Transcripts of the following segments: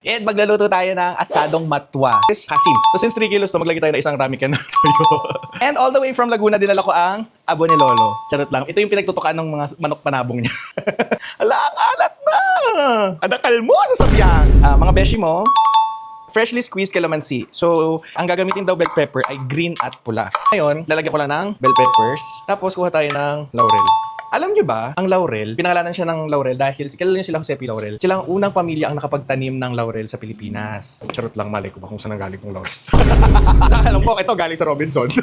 And magluluto tayo ng asadong matwa. Hasim. So since 3 kilos to, maglagay tayo ng isang ramen can na toyo. And all the way from Laguna, dinala ko ang abo ni Lolo. Charot lang. Ito yung pinagtutukan ng mga manok panabong niya. Hala, ang alat na! Adakal mo sa sabyang. Mga beshi mo, freshly squeezed calamansi. So, ang gagamitin daw bell pepper ay green at pula. Ngayon, lalagyan ko lang ng bell peppers. Tapos, kuha tayo ng laurel. Alam nyo ba, ang laurel, pinangalanan siya ng laurel dahil kilala niya sila Jose P. Laurel. Sila ang unang pamilya ang nakapagtanim ng laurel sa Pilipinas. Charot lang, malay ko ba kung saan galing kong laurel. Saka alam ko, ito galing sa Robinsons.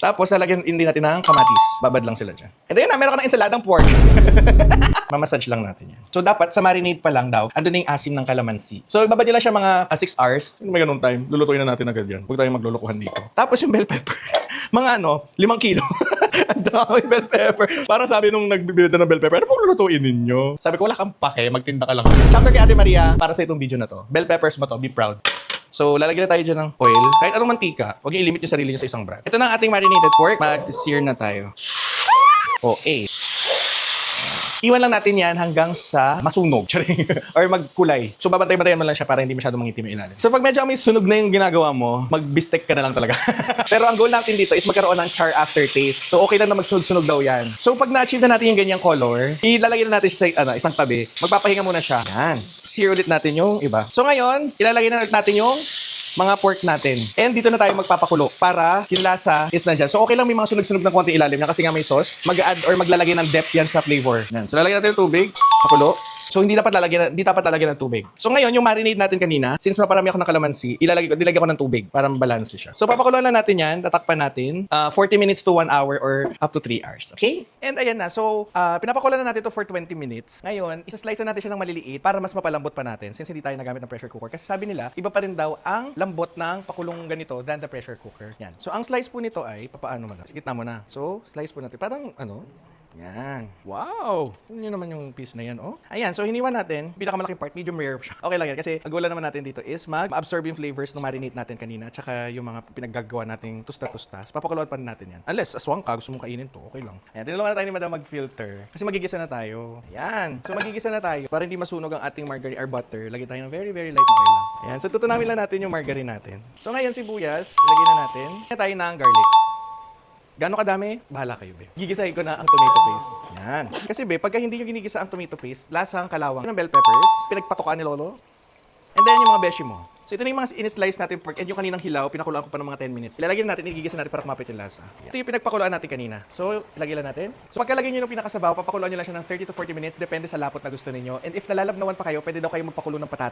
Tapos, lalagyan din natin ng kamatis. Babad lang sila dyan. And then, meron ka ng ensaladang pork. Mamassage lang natin yan. So, dapat sa marinade pa lang daw, andun na yung asim ng calamansi. So, babad nila siya mga 6 hours. May ganun time. Lulutuin na natin agad yan. Huwag tayo maglulukuhan dito. Tapos yung bell pepper. Mga 5 kilo. Ang dami bell pepper. Parang sabi nung nagbibenta ng bell pepper, ano pong lulutuin ninyo? Sabi ko, wala kang pake, magtinda ka lang. Shoutout kay Ate Maria para sa itong video na to. Bell peppers mo to, be proud. So, lalagyan na tayo dyan ng oil. Kahit anong mantika, huwag niyo i-limit yung sarili niyo sa isang brand. Ito na ang ating marinated pork. Mag-sear na tayo. Iwan lang natin yan hanggang sa masunog. Or magkulay. So, babantay-bantayan mo lang siya para hindi masyadong mangitim yung ilalim. So, pag medyo may sunog na yung ginagawa mo, mag-bistek ka na lang talaga. Pero ang goal natin dito is magkaroon ng char aftertaste. So, okay lang na magsunog-sunog daw yan. So, pag na-achieve na natin yung ganyang color, ilalagay na natin siya sa isang tabi. Magpapahinga muna siya. Yan. Sear ulit natin yung iba. So, ngayon, ilalagay na ulit natin yung mga pork natin. And dito na tayo magpapakulo para yung lasa is nandyan. So, okay lang may mga sunog-sunog ng konti ilalim na kasi nga may sauce. Mag-add or maglalagay ng depth yan sa flavor. Yan. So, lalagyan natin yung tubig. Pakulo. So, hindi dapat lalagyan ng tubig. So, ngayon, yung marinade natin kanina, since maparami ako ng kalamansi, nilagyan ko ng tubig para mabalance siya. So, papakuluan lang natin yan, tatakpan natin, 40 minutes to 1 hour or up to 3 hours. Okay? And ayan na. So, pinapakuluan na natin to for 20 minutes. Ngayon, isa-slice na natin siya ng maliliit para mas mapalambot pa natin since hindi tayo nagamit ng pressure cooker. Kasi sabi nila, iba pa rin daw ang lambot ng pakulong ganito than the pressure cooker. Yan. So, ang slice po nito ay, papaano mo na? Sigit na mo na. So, slice po natin. Parang, yan. Wow! Tingnan nyo naman yung piece na yan, oh. Ayan, so hiniwan natin. Pinakamalaking part, medium rare siya. Okay lang yan kasi ang goal naman natin dito is mag-absorb yung flavors ng marinate natin kanina tsaka yung mga pinaggagawa nating tusta-tusta. Papakuluan pa natin yan. Unless, aswang ka, gusto mong kainin to, okay lang. Ayan, tinulungan na tayo ni Madam mag-filter. Kasi magigisa na tayo. Ayan. So magigisa na tayo. Para hindi masunog ang ating margarine or butter, lagyan tayo ng very, very light na oil lang. Ayan, so tutunawin lang natin yung margarine natin. So ngayon, sibuyas, lagyan na natin. Lagyan tayo ng garlic. Gano'ng kadami? Bahala kayo, be. Gigisahin ko na ang tomato paste. Yan. Kasi, be, pagka hindi nyo ginigisa ang tomato paste, lasang kalawang ng bell peppers, pinagpatukaan ni Lolo, and then yung mga beshi mo. So, ito na yung mga in-slice natin pork, and yung kaninang hilaw, pinakuluan ko pa ng mga 10 minutes. Ilalagay natin, igigisa natin para kumapit yung lasa. Ito yung pinagpakuluan natin kanina. So, ilagay lang natin. So, pagkalagay nyo ng pinakasabaw, papakuluan nyo lang siya ng 30 to 40 minutes, depende sa lapot na gusto ninyo. And if nalalabnawan pa kayo, pwede daw kayo magpakulo ng patata.